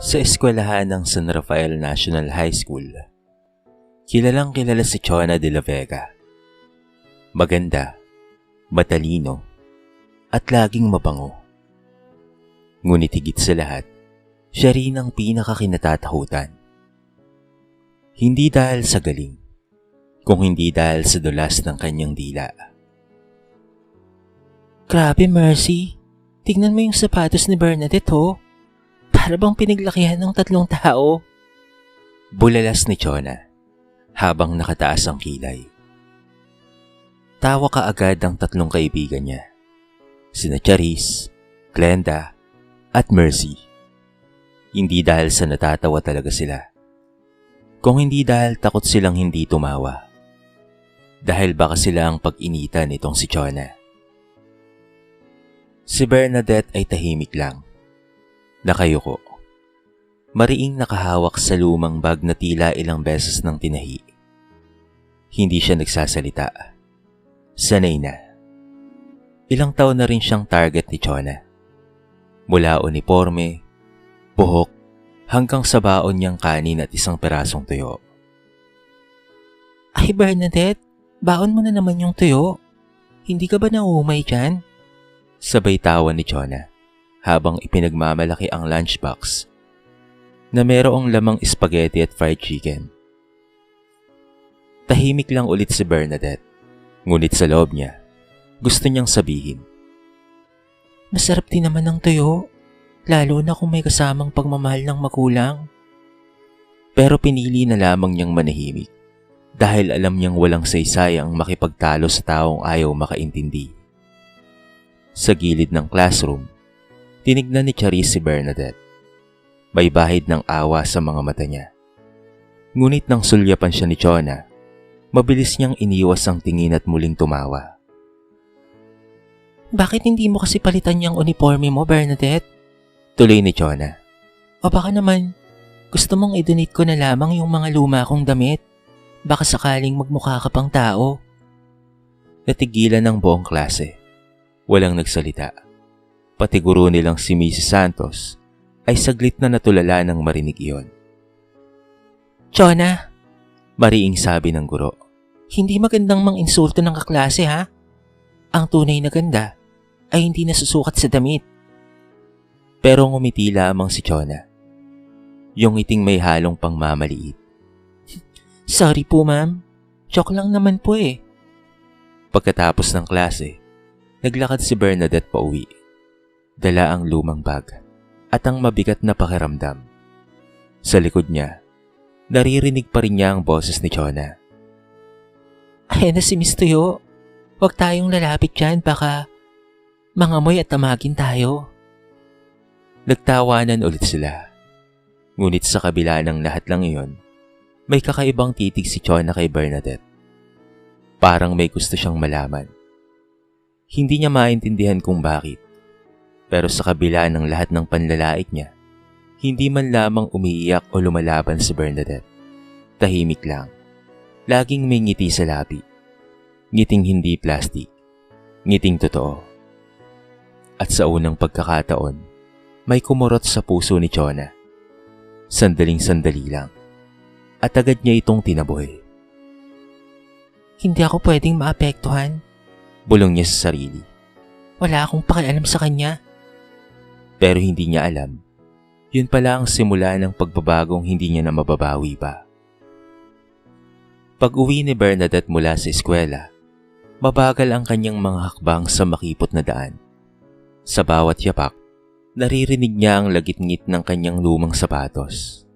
Sa eskwelahan ng San Rafael National High School, kilalang kilala si Chona de la Vega. Maganda, matalino, at laging mabango. Ngunit higit sa lahat, siya rin ang pinakakinatatakutan. Hindi dahil sa galing, kung hindi dahil sa dulas ng kanyang dila. Grabe, Mercy. Tignan mo yung sapatos ni Bernadette, ho. Para bang pinaglakihan ng 3 tao. Bulalas ni Chona habang nakataas ang kilay. Tawa ka agad ang 3 kaibigan niya, sina Charis, Glenda, at Mercy. Hindi dahil sa natatawa talaga sila, kung hindi dahil takot silang hindi tumawa. Dahil baka sila ang pag-initan nitong si Chona. Si Bernadette ay tahimik lang. Nakayuko. Mariing nakahawak sa lumang bag na tila ilang beses nang tinahi. Hindi siya nagsasalita. Sanay na. Ilang taon na rin siyang target ni Chona. Mula uniforme, buhok, hanggang sa baon niyang kanin at isang perasong tuyo. Ay Bernadette, baon mo na naman yung tuyo. Hindi ka ba naumay dyan? Sabay tawa ni Chona habang ipinagmamalaki ang lunchbox na merong lamang spaghetti at fried chicken. Tahimik lang ulit si Bernadette, ngunit sa loob niya, gusto niyang sabihin. Masarap din naman ang tuyo, lalo na kung may kasamang pagmamahal ng magulang. Pero pinili na lamang niyang manahimik dahil alam niyang walang saysay ang makipagtalo sa taong ayaw makaintindi. Sa gilid ng classroom, tinignan ni Charis si Bernadette. May bahid ng awa sa mga mata niya. Ngunit nang sulyapan siya ni Chona, mabilis niyang iniwas ang tingin at muling tumawa. Bakit hindi mo kasi palitan yung uniforme mo, Bernadette? Tuloy ni Chona. O baka naman, gusto mong i-donate ko na lamang yung mga luma kong damit? Baka sakaling magmukha ka pang tao. Natigilan ng buong klase. Walang nagsalita. Pati guro nilang si Mrs. Santos ay saglit na natulala nang marinig iyon. Chona, mariing sabi ng guro, hindi magandang mang-insulto ng kaklase ha? Ang tunay na ganda ay hindi nasusukat sa damit. Pero ngumiti lamang si Chona. Yung ngiting may halong pangmamaliit. Sorry po ma'am, joke lang naman po eh. Pagkatapos ng klase, naglakad si Bernadette pauwi. Dala ang lumang bag at ang mabigat na pakiramdam. Sa likod niya, naririnig pa rin niya ang boses ni Chona. Ayan na si Miss Tuyo. Huwag tayong lalapit dyan, baka mangamoy at tamagin tayo. Nagtawanan ulit sila. Ngunit sa kabila ng lahat lang iyon, may kakaibang titig si Chona kay Bernadette. Parang may gusto siyang malaman. Hindi niya maintindihan kung bakit, pero sa kabila ng lahat ng panlalaik niya, hindi man lamang umiiyak o lumalaban si Bernadette. Tahimik lang, laging may ngiti sa labi, ngiting hindi plastic, ngiting totoo. At sa unang pagkakataon, may kumurot sa puso ni Chona. Sandaling-sandali lang, at agad niya itong tinaboy. Hindi ako pwedeng maapektuhan, bulong niya sa sarili. Wala akong pakialam sa kanya. Pero hindi niya alam, yun pala ang simula ng pagbabagong hindi niya na mababawi pa. Pag-uwi ni Bernadette mula sa eskwela, mabagal ang kanyang mga hakbang sa makipot na daan. Sa bawat yapak, naririnig niya ang lagitngit ng kanyang lumang sapatos.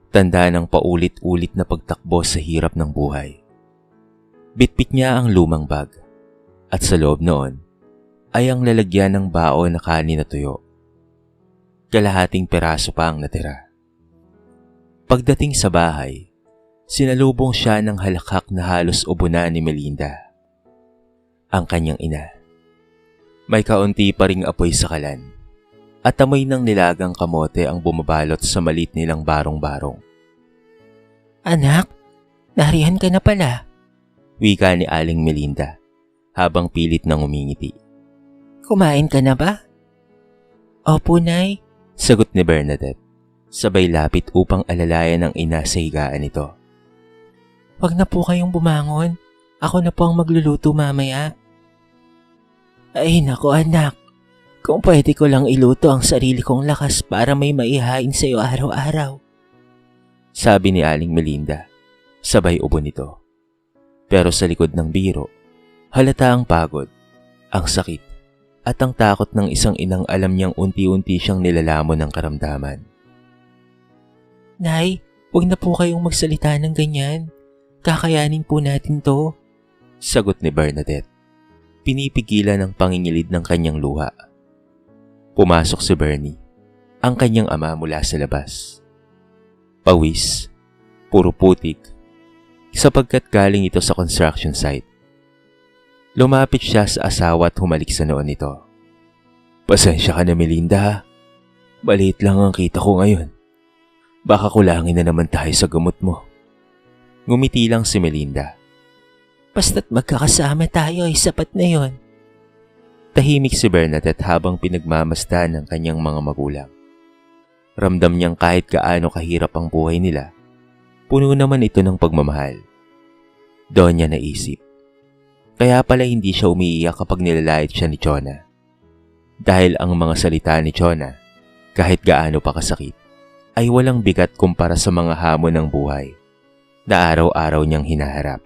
Tanda ng paulit-ulit na pagtakbo sa hirap ng buhay. Bitbit niya ang lumang bag at sa loob noon ay ang lalagyan ng baon na kanin na tuyo. Kalahating peraso pa ang natira. Pagdating sa bahay, sinalubong siya ng halakhak na halos ubunan ni Melinda, ang kanyang ina. May kaunti pa ring apoy sa kalan at amoy ng nilagang kamote ang bumabalot sa malit nilang barong-barong. Anak, nariyan ka na pala, wika ni Aling Melinda habang pilit nang umingiti. Kumain ka na ba? Opo, Nay. Sagot ni Bernadette, sabay lapit upang alalayan ang ina sa higaan nito. Wag na po kayong bumangon. Ako na po ang magluluto mamaya. Ay nako anak, kung pwede ko lang iluto ang sarili kong lakas para may maihain sa'yo araw-araw. Sabi ni Aling Melinda, sabay ubo nito. Pero sa likod ng biro, halata ang pagod, ang sakit, at ang takot ng isang inang alam niyang unti-unti siyang nilalamon ng karamdaman. Nay, wag na po kayong magsalita ng ganyan. Kakayanin po natin to. Sagot ni Bernadette. Pinipigilan ang pangingilid ng kanyang luha. Pumasok si Bernie, ang kanyang ama mula sa labas. Pawis, puro putik, sapagkat galing ito sa construction site. Lumapit siya sa asawa at humalik sa noon nito. Pasensya ka na Melinda. Maliit lang ang kita ko ngayon. Baka kulangin na naman tayo sa gamot mo. Ngumiti lang si Melinda. Basta't magkakasama tayo ay sapat na yon. Tahimik si Bernadette habang pinagmamasdan ng kanyang mga magulang. Ramdam niyang kahit gaano kahirap ang buhay nila, puno naman ito ng pagmamahal. Doon niya naisip. Kaya pala hindi siya umiiyak kapag nilalait siya ni Chona. Dahil ang mga salita ni Chona, kahit gaano pa kasakit, ay walang bigat kumpara sa mga hamon ng buhay na araw-araw niyang hinaharap.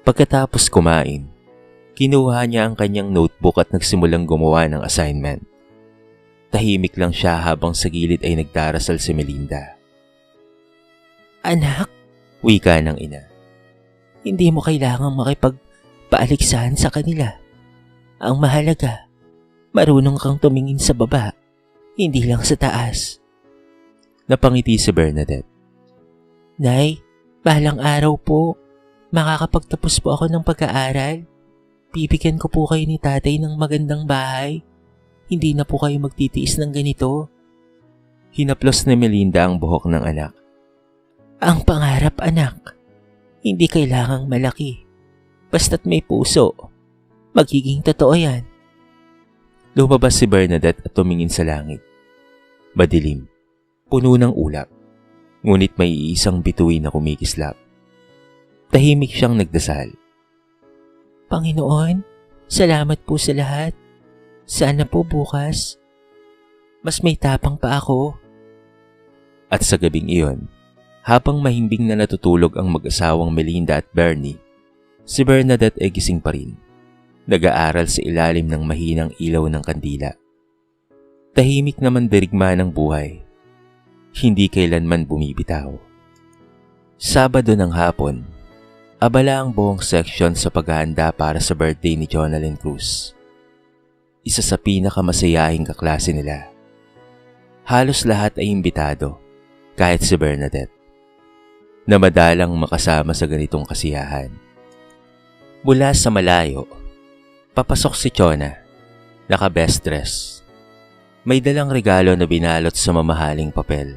Pagkatapos kumain, kinuha niya ang kanyang notebook at nagsimulang gumawa ng assignment. Tahimik lang siya habang sa gilid ay nagdarasal si Melinda. Anak, wika ng ina. hindi mo kailangang makipagpaaliksahan sa kanila. Ang mahalaga, marunong kang tumingin sa baba, hindi lang sa taas. Napangiti si Bernadette. Nay, balang araw po, makakapagtapos po ako ng pag-aaral. Bibigyan ko po kayo ni tatay ng magandang bahay. Hindi na po kayo magtitiis ng ganito. Hinaplos ni Melinda ang buhok ng anak. Ang pangarap anak, hindi kailangang malaki. Basta't may puso, magiging totoo yan. Lumabas si Bernadette at tumingin sa langit. Madilim, puno ng ulap, ngunit may iisang bituin na kumikislap. Tahimik siyang nagdasal. Panginoon, salamat po sa lahat. Sana po bukas, mas may tapang pa ako. At sa gabing iyon, habang mahimbing na natutulog ang mag-asawang Melinda at Bernie, si Bernadette ay gising pa rin. Nag-aaral sa ilalim ng mahinang ilaw ng kandila. Tahimik naman dirigma ng buhay. Hindi kailanman bumibitaw. Sabado ng hapon, abala ang buong section sa paghahanda para sa birthday ni Jonalyn Cruz. Isa sa pinakamasayahing kaklase nila. Halos lahat ay imbitado, kahit si Bernadette, na madalang makasama sa ganitong kasiyahan. Mula sa malayo, papasok si Chona, naka-best dress. May dalang regalo na binalot sa mamahaling papel.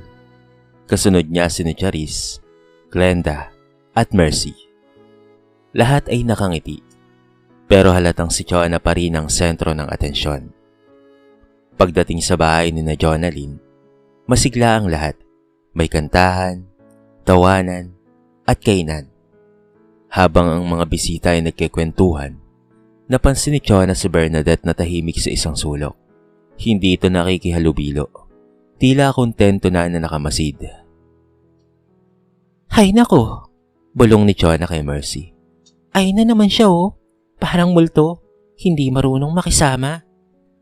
Kasunod niya si Charis, Glenda, at Mercy. Lahat ay nakangiti, pero halatang si Chona pa rin ang sentro ng atensyon. Pagdating sa bahay ni na Jonalyn, masigla ang lahat. May kantahan, tawanan, at kainan. Habang ang mga bisita ay nagkikwentuhan, napansin ni Chona si Bernadette na tahimik sa isang sulok. Hindi ito nakikihalubilo. Tila kontento na nakamasid. Hay nako, bulong ni Chona kay Mercy. Ay na naman siya oh. Parang multo, hindi marunong makisama.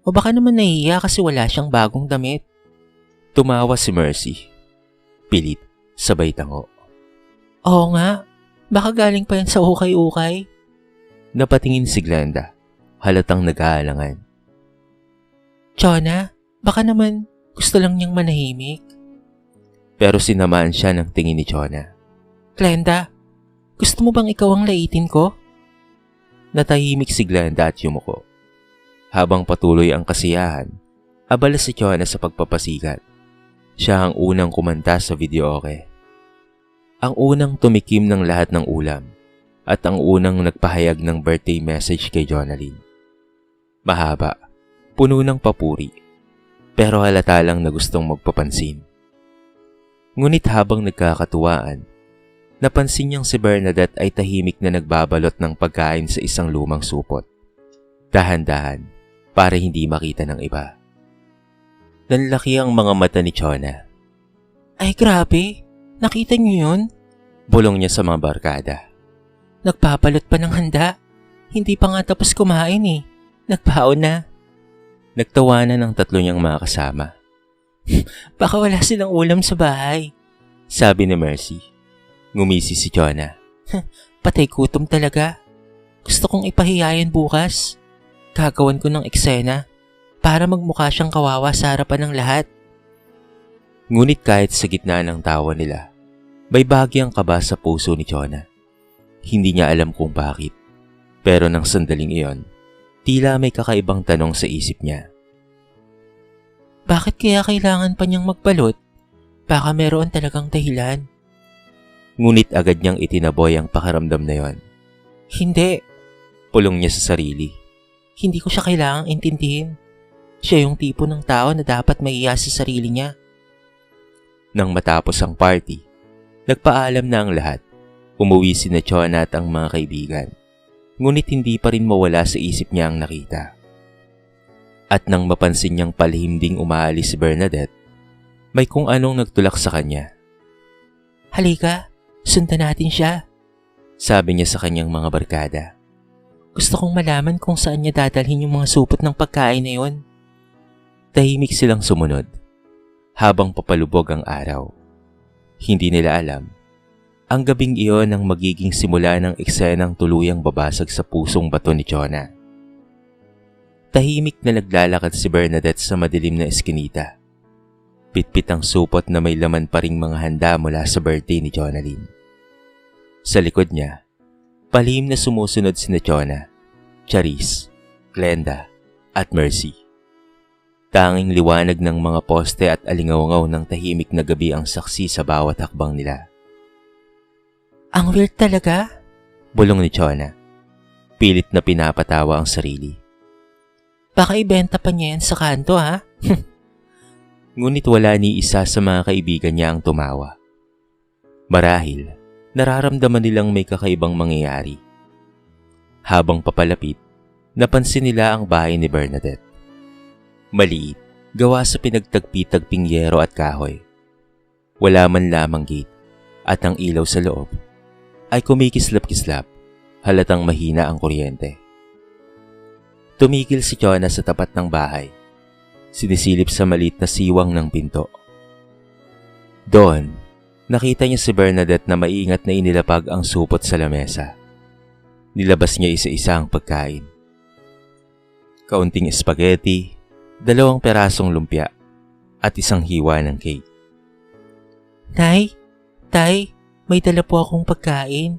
O baka naman nahihiya kasi wala siyang bagong damit. Tumawa si Mercy. Pilit, sabay tango. Oo nga, baka galing pa yan sa ukay-ukay. Napatingin si Glenda, halatang nag-aalangan. Chona, baka naman gusto lang niyang manahimik. Pero sinamaan siya ng tingin ni Chona. Glenda, gusto mo bang ikaw ang laitin ko? Natahimik si Glenda at yumuko. Habang patuloy ang kasiyahan, abala si Chona sa pagpapasikat. Siya ang unang kumanta sa videoke. Ang unang tumikim ng lahat ng ulam at ang unang nagpahayag ng birthday message kay Jonalyn. Mahaba, puno ng papuri, pero halata lang na gustong magpapansin. Ngunit habang nagkakatuwaan, napansin niyang si Bernadette ay tahimik na nagbabalot ng pagkain sa isang lumang supot. Dahan-dahan para hindi makita ng iba. Nanlaki ang mga mata ni Chona. Ay grabe, nakita niyo yun? Bulong niya sa mga barkada. Nagpapalot pa ng handa. Hindi pa nga tapos kumain eh. Nagbaon na. Nagtawanan ng tatlo niyang mga kasama. Baka wala silang ulam sa bahay. Sabi ni Mercy. Ngumisi si Chona. Patay gutom talaga. Gusto kong ipahiyayan bukas. Gagawan ko ng eksena para magmukha siyang kawawa sa harapan ng lahat. Ngunit kahit sa gitna ng tawa nila, may bahagyang kaba sa puso ni Chona. Hindi niya alam kung bakit. Pero nang sandaling iyon, tila may kakaibang tanong sa isip niya. Bakit kaya kailangan pa niyang magbalot? Baka meron talagang dahilan. Ngunit agad niyang itinaboy ang pakiramdam na yon. Hindi. Pulong niya sa sarili. Hindi ko siya kailangang intindihin. Siya yung tipo ng tao na dapat maiya sa sarili niya. Nang matapos ang party, nagpaalam na ang lahat. Umuwi si Chona at ang mga kaibigan. Ngunit hindi pa rin mawala sa isip niya ang nakita. At nang mapansin niyang palihim ding umaalis si Bernadette, may kung anong nagtulak sa kanya. Halika, sundan natin siya. Sabi niya sa kanyang mga barkada. Gusto kong malaman kung saan niya dadalhin yung mga supot ng pagkain na yon. Tahimik silang sumunod habang papalubog ang araw. Hindi nila alam, ang gabing iyon ang magiging simula ng eksenang tuluyang babasag sa pusong bato ni Chona. Tahimik na naglalakad si Bernadette sa madilim na eskinita. Pitpit ang supot na may laman pa ring mga handa mula sa birthday ni Jonalyn. Sa likod niya, palihim na sumusunod sina Chona, Charis, Glenda, at Mercy. Tanging liwanag ng mga poste at alingaw-ngaw ng tahimik na gabi ang saksi sa bawat hakbang nila. Ang weird talaga, bulong ni Chona. Pilit na pinapatawa ang sarili. Baka ibenta pa niya yan sa kanto ha? Ngunit wala ni isa sa mga kaibigan niya ang tumawa. Marahil, nararamdaman nilang may kakaibang mangyayari. Habang papalapit, napansin nila ang bahay ni Bernadette. Maliit, gawa sa pinagtagpi-tagping yero at kahoy. Wala man lamang gate, at ang ilaw sa loob ay kumikislap-kislap, halatang mahina ang kuryente. Tumigil si Chona sa tapat ng bahay, sinisilip sa maliit na siwang ng pinto. Doon, nakita niya si Bernadette na maingat na inilapag ang supot sa lamesa. Nilabas niya isa-isa ang pagkain. Kaunting spaghetti, 2 perasong lumpia, at isang hiwa ng cake. Nay, Tay, may dala po akong pagkain.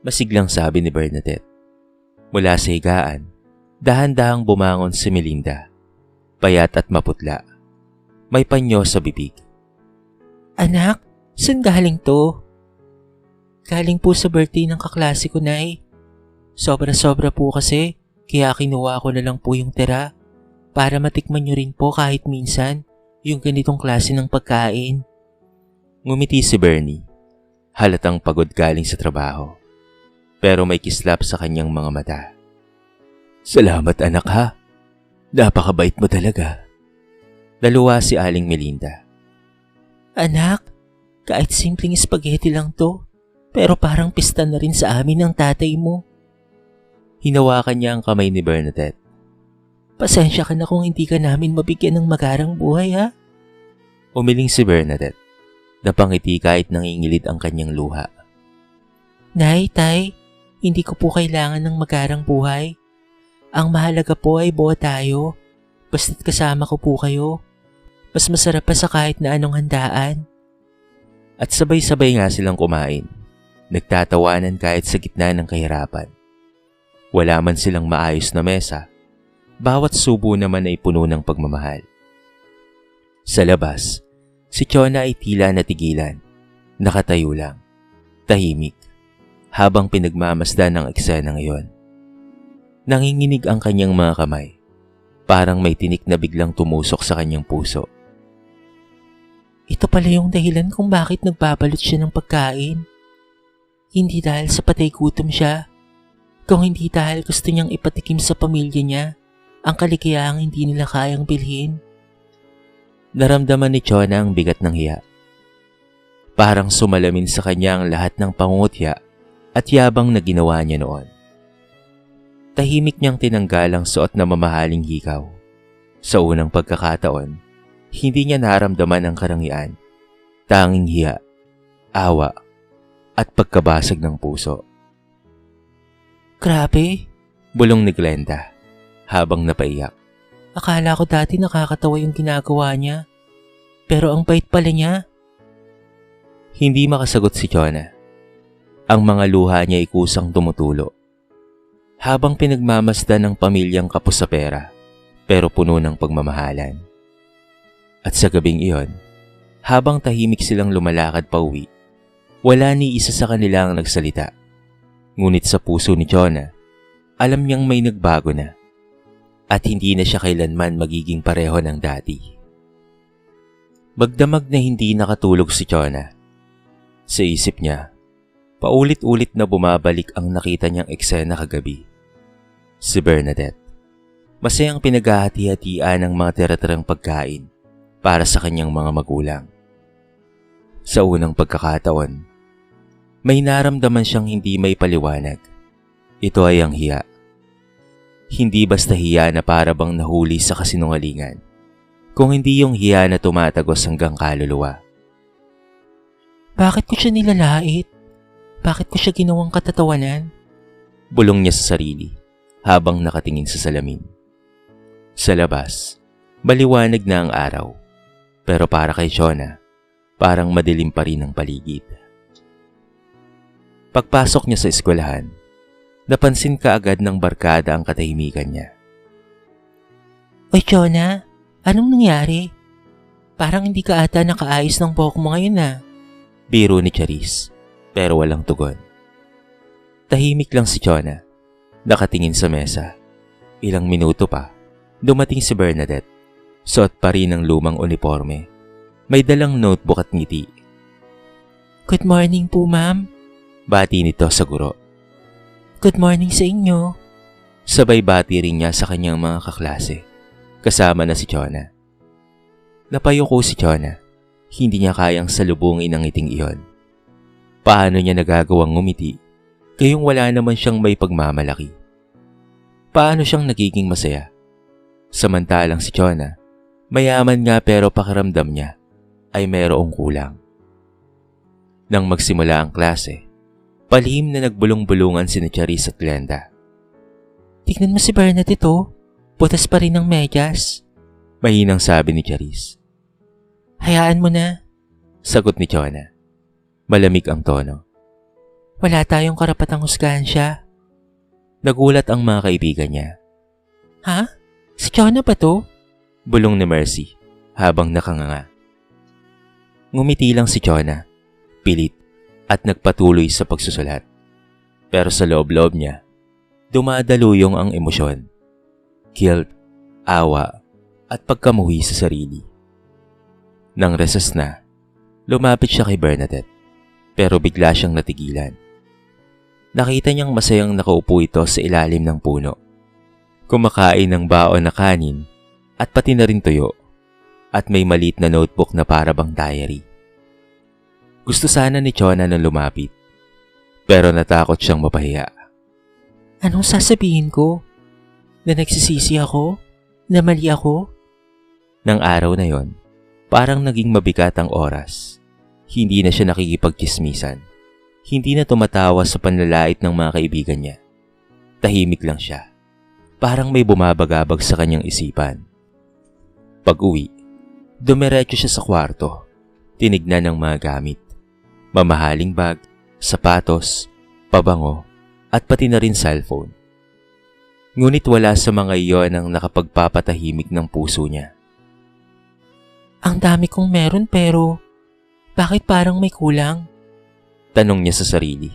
Masiglang sabi ni Bernadette. Mula sa higaan, dahan-dahang bumangon si Melinda. Payat at maputla. May panyo sa bibig. Anak, saan galing to? Galing po sa birthday ng kaklase ko, Nay. Sobra-sobra po kasi, kaya kinuha ko na lang po yung tira para matikman nyo rin po kahit minsan yung ganitong klase ng pagkain. Ngumiti si Bernie. Halatang pagod galing sa trabaho. Pero may kislap sa kanyang mga mata. Salamat anak ha. Napakabait mo talaga. Naluwa si Aling Melinda. Anak, kahit simpleng spaghetti lang to, pero parang pista na rin sa amin ng tatay mo. Hinawakan niya ang kamay ni Bernadette. Pasensya ka na kung hindi ka namin mabigyan ng magarang buhay ha. Umiling si Bernadette. Napangiti kahit nangingilid ang kanyang luha. Nay, Tay, hindi ko po kailangan ng magarang buhay. Ang mahalaga po ay buo tayo. Basta't kasama ko po kayo. Mas masarap pa sa kahit na anong handaan. At sabay-sabay nga silang kumain. Nagtatawanan kahit sa gitna ng kahirapan. Wala man silang maayos na mesa. Bawat subo naman ay puno ng pagmamahal. Sa labas, si Chona ay tila natigilan. Nakatayo lang. Tahimik. Habang pinagmamasdan ang eksena ngayon. Nanginginig ang kanyang mga kamay. Parang may tinik na biglang tumusok sa kanyang puso. Ito pala yung dahilan kung bakit nagbabalot siya ng pagkain. Hindi dahil sa patay gutom siya, kung hindi dahil gusto niyang ipatikim sa pamilya niya ang kaligayahang hindi nila kayang bilhin. Naramdaman ni Chona ang bigat ng hiya. Parang sumalamin sa kanya ang lahat ng pangungutya at yabang na ginawa niya noon. Tahimik niyang tinanggal ang suot na mamahaling hikaw. Sa unang pagkakataon, hindi niya naramdaman ang karangian, tanging hiya, awa, at pagkabasag ng puso. Grabe, Bulong ni Glenda habang napaiyak. akala ko dati nakakatawa yung ginagawa niya. Pero ang bait pala niya. Hindi makasagot si Chona. Ang mga luha niya ay kusang tumutulo. Habang pinagmamasdan ng pamilyang kapos sa pera, pero puno ng pagmamahalan. At sa gabing iyon, habang tahimik silang lumalakad pa uwi, wala ni isa sa kanila ang nagsalita. Ngunit sa puso ni Chona, alam niyang may nagbago na. At hindi na siya kailanman magiging pareho ng dati. Magdamag na hindi nakatulog si Chona. Sa isip niya, paulit-ulit na bumabalik ang nakita niyang eksena kagabi. Si Bernadette. Masayang pinaghahati-hatian ng mga tira-tirang pagkain para sa kanyang mga magulang. Sa unang pagkakataon, may naramdaman siyang hindi may paliwanag. Ito ay ang hiya. Hindi basta hiya na para bang nahuli sa kasinungalingan, kung hindi yung hiya na tumatagos hanggang kaluluwa. Bakit ko siya nilalait? Bakit ko siya ginawang katatawanan? Bulong niya sa sarili habang nakatingin sa salamin. Sa labas, maliwanag na ang araw. Pero para kay Chona, parang madilim pa rin ang paligid. Pagpasok niya sa eskwelahan, napansin kaagad ng barkada ang katahimikan niya. Oy Chona, anong nangyari? Parang hindi ka ata nakaayos ng buhok mo ngayon na. Biro ni Charis, pero walang tugon. Tahimik lang si Chona, nakatingin sa mesa. Ilang minuto pa, dumating si Bernadette. Suot pa rin ang lumang uniforme. May dalang notebook at ngiti. Good morning po, ma'am. Bati nito sa guro. Good morning sa inyo. Sabay bati rin niya sa kanyang mga kaklase. Kasama na si Chona. Napayuko si Chona. Hindi niya kayang salubungin ang ngiting iyon. Paano niya nagagawang ngumiti, kayong wala naman siyang may pagmamalaki? Paano siyang nagiging masaya? Samantalang si Chona, mayaman nga pero pakiramdam niya ay mayroong kulang. Nang magsimula ang klase, palihim na nagbulong-bulungan si Charis at Glenda. Tignan mo si Bernadette ito. Butas pa rin ng medyas. Mahinang sabi ni Charis. Hayaan mo na. Sagot ni Chona. Malamig ang tono. Wala tayong karapatang husgahan siya. Nagulat ang mga kaibigan niya. Ha? Si Chona ba to? Bulong ni Mercy habang nakanganga. Ngumiti lang si Chona, pilit at nagpatuloy sa pagsusulat. Pero sa loob-loob niya, dumadaluyong ang emosyon. Guilt, awa at pagkamuhi sa sarili. Nang resas na, lumapit siya kay Bernadette pero bigla siyang natigilan. Nakita niyang masayang nakaupo ito sa ilalim ng puno. Kumakain ng baon na kanin at pati na rin tuyo at may maliit na notebook na para bang diary. Gusto sana ni Chona na lumapit pero natakot siyang mapahiya. Anong sasabihin ko? Na nagsisisi ako? Na mali ako? Nang araw na yon, parang naging mabigat ang oras. Hindi na siya nakikipagchismisan. Hindi na tumatawa sa panlalait ng mga kaibigan niya. Tahimik lang siya. Parang may bumabagabag sa kanyang isipan. Pag-uwi, dumiretso siya sa kwarto. Tinignan ang mga gamit. Mamahaling bag, sapatos, pabango, at pati na rin cellphone. Ngunit wala sa mga iyon ang nakapagpapatahimik ng puso niya. Ang dami kong meron pero bakit parang may kulang? Tanong niya sa sarili.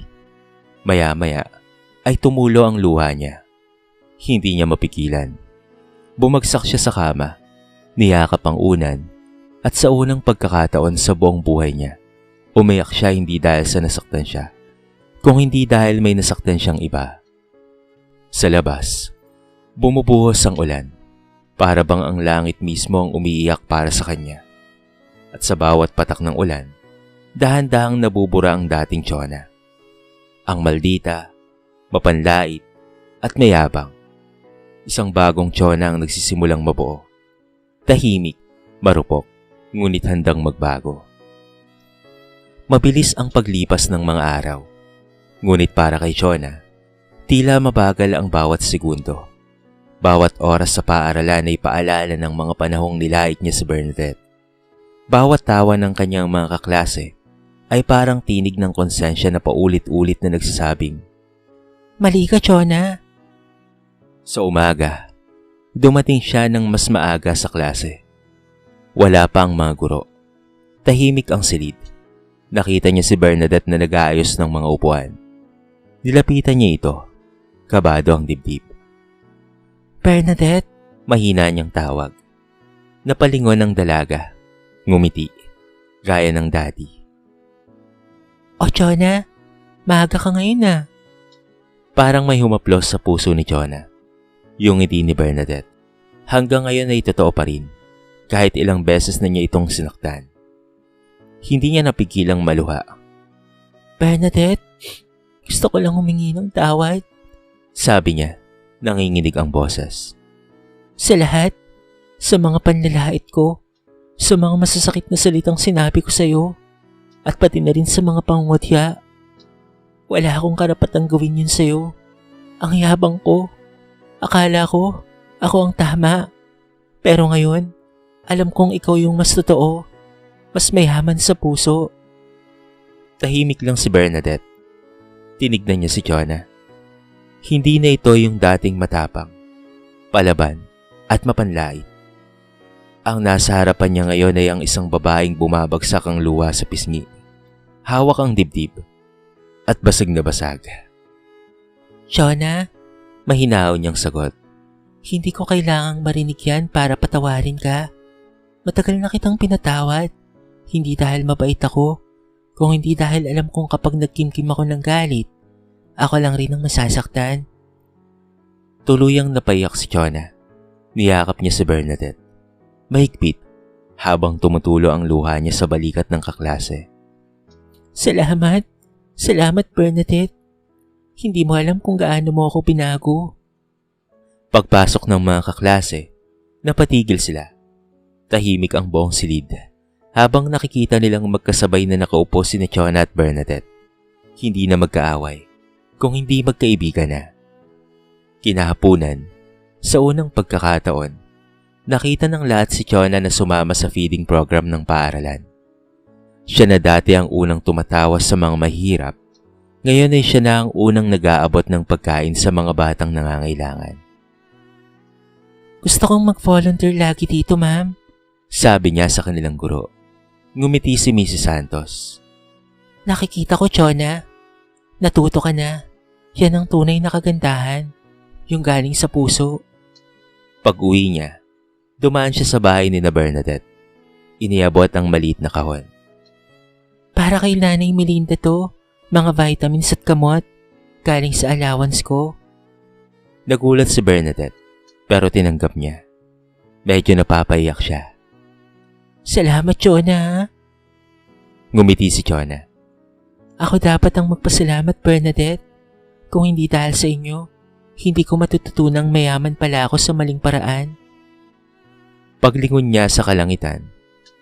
Maya-maya ay tumulo ang luha niya. Hindi niya mapigilan. Bumagsak siya sa kama, niyakap ang unan, at sa unang pagkakataon sa buong buhay niya, umiyak siya hindi dahil sa nasaktan siya, kung hindi dahil may nasaktan siyang iba. Sa labas, bumubuhos ang ulan, para bang ang langit mismo ang umiiyak para sa kanya. At sa bawat patak ng ulan, dahan-dahang nabubura ang dating Chona. Ang maldita, mapanlait, at mayabang. Isang bagong Chona ang nagsisimulang mabuo. Tahimik, marupok, ngunit handang magbago. Mabilis ang paglipas ng mga araw. Ngunit para kay Chona, tila mabagal ang bawat segundo. Bawat oras sa paaralan ay paalala ng mga panahong nilait niya si Bernadette. Bawat tawa ng kanyang mga kaklase ay parang tinig ng konsensya na paulit-ulit na nagsasabing, Mali ka, Chona. Sa umaga, dumating siya ng mas maaga sa klase. Wala pa ang mga guro. Tahimik ang silid. Nakita niya si Bernadette na nag-aayos ng mga upuan. Nilapitan niya ito. Kabado ang dibdib. Bernadette? Mahina niyang tawag. Napalingon ang dalaga. Ngumiti. Gaya ng daddy. O Chona, maaga ka ngayon na. Parang may humaplos sa puso ni Chona. Yung ngiti ni Bernadette. Hanggang ngayon ay totoo pa rin. Kahit ilang beses na niya itong sinaktan. Hindi niya napigilang maluha. Bernadette, gusto ko lang humingi ng tawad. Sabi niya, nanginginig ang boses. Sa lahat, sa mga panlalait ko, sa mga masasakit na salitang sinabi ko sa'yo, at pati na rin sa mga pangungutya. Wala akong karapatang gawin yun sa'yo. Ang yabang ko. Akala ko, ako ang tama. Pero ngayon, alam kong ikaw yung mas totoo. Mas mayaman sa puso. Tahimik lang si Bernadette. Tinignan niya si Chona. Hindi na ito yung dating matapang, palaban at mapanlait. Ang nasa harapan niya ngayon ay ang isang babaeng bumabagsak ang luha sa pisngi. Hawak ang dibdib at basag na basag. Chona, Mahinaw niyang sagot. hindi ko kailangang marinig yan para patawarin ka. Matagal na kitang pinatawad. Hindi dahil mabait ako, kung hindi dahil alam kong kapag nagkimkim ako ng galit, ako lang rin ang masasaktan. Tuluyang napaiyak si Chona. Niyakap niya si Bernadette. Mahigpit, habang tumutulo ang luha niya sa balikat ng kaklase. Salamat. Salamat, Bernadette. Hindi mo alam kung gaano mo ako pinago. Pagpasok ng mga kaklase, napatigil sila. Tahimik ang buong silid, habang nakikita nilang magkasabay na nakaupo si Chona at Bernadette. Hindi na magkaaway, kung hindi magkaibigan na. Kinahapunan, sa unang pagkakataon, nakita ng lahat si Chona na sumama sa feeding program ng paaralan. Siya na dati ang unang tumatawa sa mga mahirap, ngayon ay siya na ang unang nag-aabot ng pagkain sa mga batang nangangailangan. Gusto kong mag-volunteer lagi dito, ma'am. Sabi niya sa kanilang guro. Ngumiti si Mrs. Santos. Nakikita ko, Chona. Natuto ka na. Yan ang tunay na kagandahan. Yung galing sa puso. Pag-uwi niya, dumaan siya sa bahay ni na Bernadette. Iniabot ang maliit na kahon. Para kay Nanay Melinda to. Mga vitamins at kamot. Galing sa allowance ko. Nagulat si Bernadette, pero tinanggap niya. Medyo napapaiyak siya. Salamat, Chona. Ngumiti si Chona. Ako dapat ang magpasalamat, Bernadette. Kung hindi dahil sa inyo, hindi ko matututunang mayaman pala ako sa maling paraan. Paglingon niya sa kalangitan,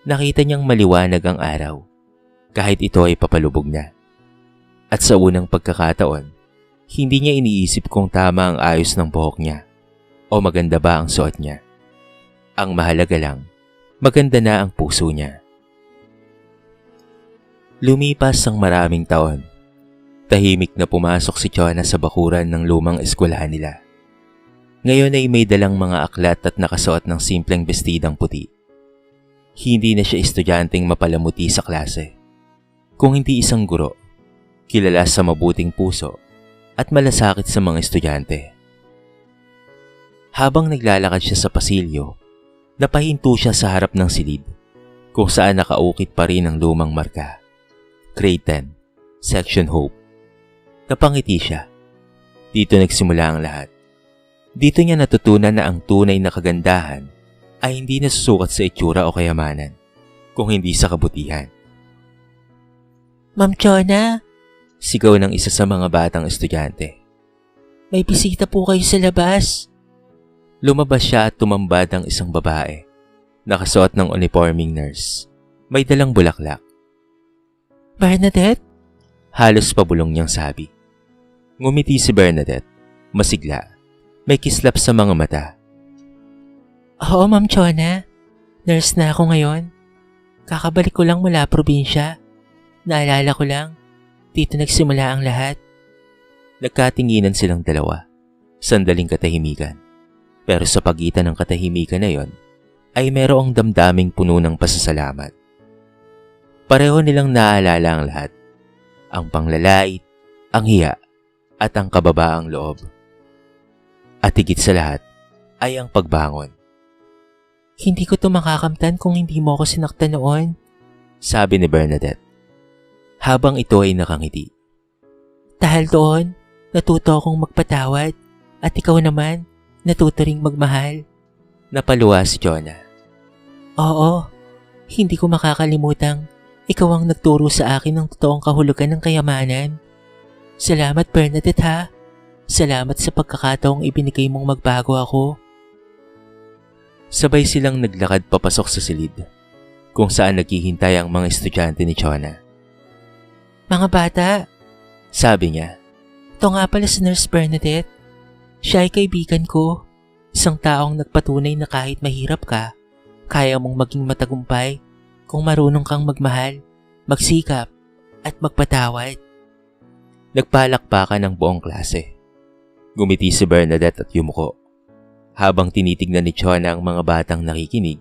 nakita niyang maliwanag ang araw, kahit ito ay papalubog na. At sa unang pagkakataon, hindi niya iniisip kung tama ang ayos ng buhok niya o maganda ba ang suot niya. Ang mahalaga lang, maganda na ang puso niya. Lumipas ang maraming taon. Tahimik na pumasok si Chona sa bakuran ng lumang eskwelahan nila. Ngayon ay may dalang mga aklat at nakasuot ng simpleng bestidang puti. Hindi na siya estudyanteng mapalamuti sa klase, kung hindi isang guro, kilala sa mabuting puso at malasakit sa mga estudyante. Habang naglalakad siya sa pasilyo, napahinto siya sa harap ng silid kung saan nakaukit pa rin ang lumang marka. Grade 10, Section Hope. Napangiti siya. Dito nagsimula ang lahat. Dito niya natutunan na ang tunay na kagandahan ay hindi nasusukat sa itsura o kayamanan, kung hindi sa kabutihan. Ma'am Chona, Sigaw ng isa sa mga batang estudyante. may bisita po kayo sa labas. Lumabas siya at tumambad ang isang babae. Nakasuot ng uniforming nurse. May dalang bulaklak. Bernadette? Halos pabulong niyang sabi. Ngumiti si Bernadette. Masigla. May kislap sa mga mata. Oo, Ma'am Chona. Nurse na ako ngayon. Kakabalik ko lang mula probinsya. Naalala ko lang, dito nagsimula ang lahat. Nagkatinginan silang dalawa. Sandaling katahimikan. Pero sa pagitan ng katahimikan na yon, ay merong damdaming puno ng pasasalamat. Pareho nilang naalala ang lahat. Ang panglalait, ang hiya, at ang kababaang loob. At higit sa lahat, ay ang pagbangon. Hindi ko to makakamtan kung hindi mo ako sinaktan noon. Sabi ni Bernadette. Habang ito ay nakangiti. Dahil doon, natuto akong magpatawad at ikaw naman, natuto ring magmahal. Napaluwa si Jonah. Oo, hindi ko makakalimutang ikaw ang nagturo sa akin ng totoong kahulugan ng kayamanan. Salamat Bernadette ha. Salamat sa pagkakataong ibinigay mong magbago ako. Sabay silang naglakad papasok sa silid, kung saan naghihintay ang mga estudyante ni Jonah. Mga bata, Sabi niya. ito nga pala si Nurse Bernadette. Siya ay kaibigan ko. Isang taong nagpatunay na kahit mahirap ka, kaya mong maging matagumpay kung marunong kang magmahal, magsikap, at magpatawad. Nagpalakpakan ng buong klase. Gumiti si Bernadette at yumuko. Habang tinitignan ni Jonah ang mga batang nakikinig,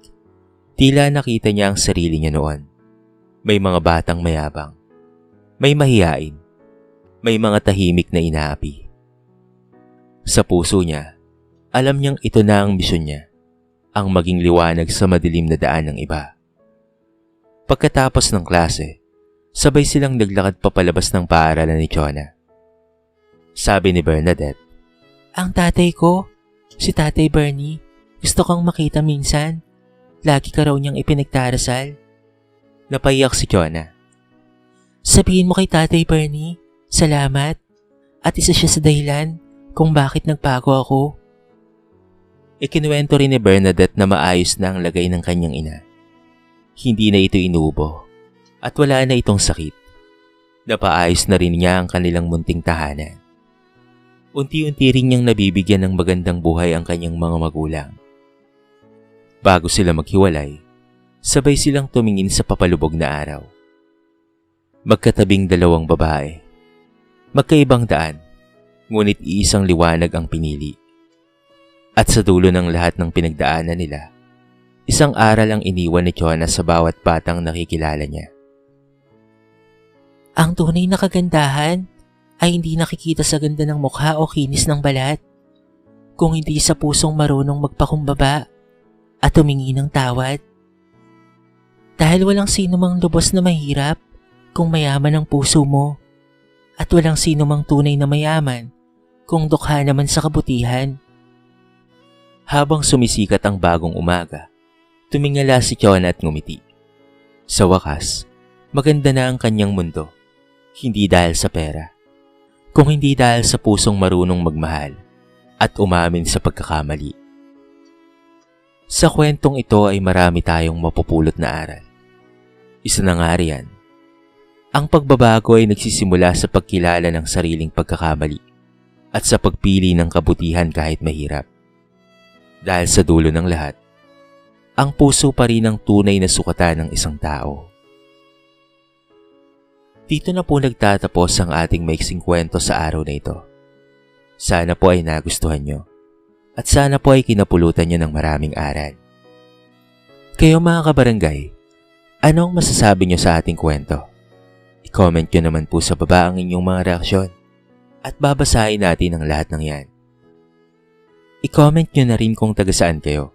tila nakita niya ang sarili niya noon. May mga batang mayabang. May mahiyain. May mga tahimik na inaapi. Sa puso niya, alam niyang ito na ang misyon niya, ang maging liwanag sa madilim na daan ng iba. Pagkatapos ng klase, sabay silang naglakad papalabas ng paaralan ni Jonah. Sabi ni Bernadette, Ang tatay ko, si Tatay Bernie, gusto kang makita minsan. Lagi ka raw niyang ipinagdarasal. Napaiyak si Jonah. Sabihin mo kay Tatay Bernie, salamat. At isa siya sa dahilan kung bakit nagbago ako. Ikinuwento rin ni Bernadette na maayos na ang lagay ng kanyang ina. Hindi na ito inubo at wala na itong sakit. Napaayos na rin niya ang kanilang munting tahanan. Unti-unti rin niyang nabibigyan ng magandang buhay ang kanyang mga magulang. Bago sila maghiwalay, sabay silang tumingin sa papalubog na araw. Magkatabing dalawang babae. Magkaibang daan, ngunit iisang liwanag ang pinili. At sa dulo ng lahat ng pinagdaanan nila, isang aral ang iniwan ni Jonah sa bawat batang nakikilala niya. Ang tunay na kagandahan ay hindi nakikita sa ganda ng mukha o kinis ng balat, kung hindi sa pusong marunong magpakumbaba at humingi ng tawad. Dahil walang sino mang lubos na mahirap kung mayaman ang puso mo, at walang sino mang tunay na mayaman kung dukha naman sa kabutihan. Habang sumisikat ang bagong umaga, tumingala si Jonah at ngumiti. Sa wakas, maganda na ang kanyang mundo. Hindi dahil sa pera, kung hindi dahil sa pusong marunong magmahal at umamin sa pagkakamali. Sa kwentong ito ay marami tayong mapupulot na aral. Isa na nga riyan, ang pagbabago ay nagsisimula sa pagkilala ng sariling pagkakamali at sa pagpili ng kabutihan kahit mahirap. Dahil sa dulo ng lahat, ang puso pa rin ang tunay na sukatan ng isang tao. Dito na po nagtatapos ang ating maiksing kwento sa araw na ito. Sana po ay nagustuhan nyo at sana po ay kinapulutan nyo ng maraming aral. Kayo mga kabarangay, anong masasabi nyo sa ating kwento? I-comment nyo naman po sa baba ang inyong mga reaksyon at babasahin natin ang lahat ng yan. I-comment nyo na rin kung taga saan kayo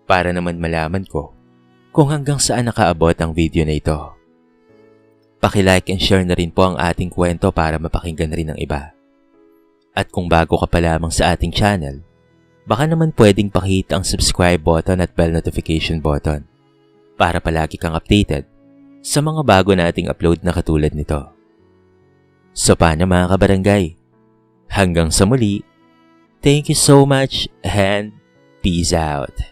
para naman malaman ko kung hanggang saan nakaabot ang video na ito. Paki-like and share na rin po ang ating kwento para mapakinggan rin ng iba. At kung bago ka pa lamang sa ating channel, baka naman pwedeng pakihit ang subscribe button at bell notification button para palagi kang updated sa mga bago nating upload na katulad nito. So paano mga kabarangay? Hanggang sa muli, thank you so much and peace out.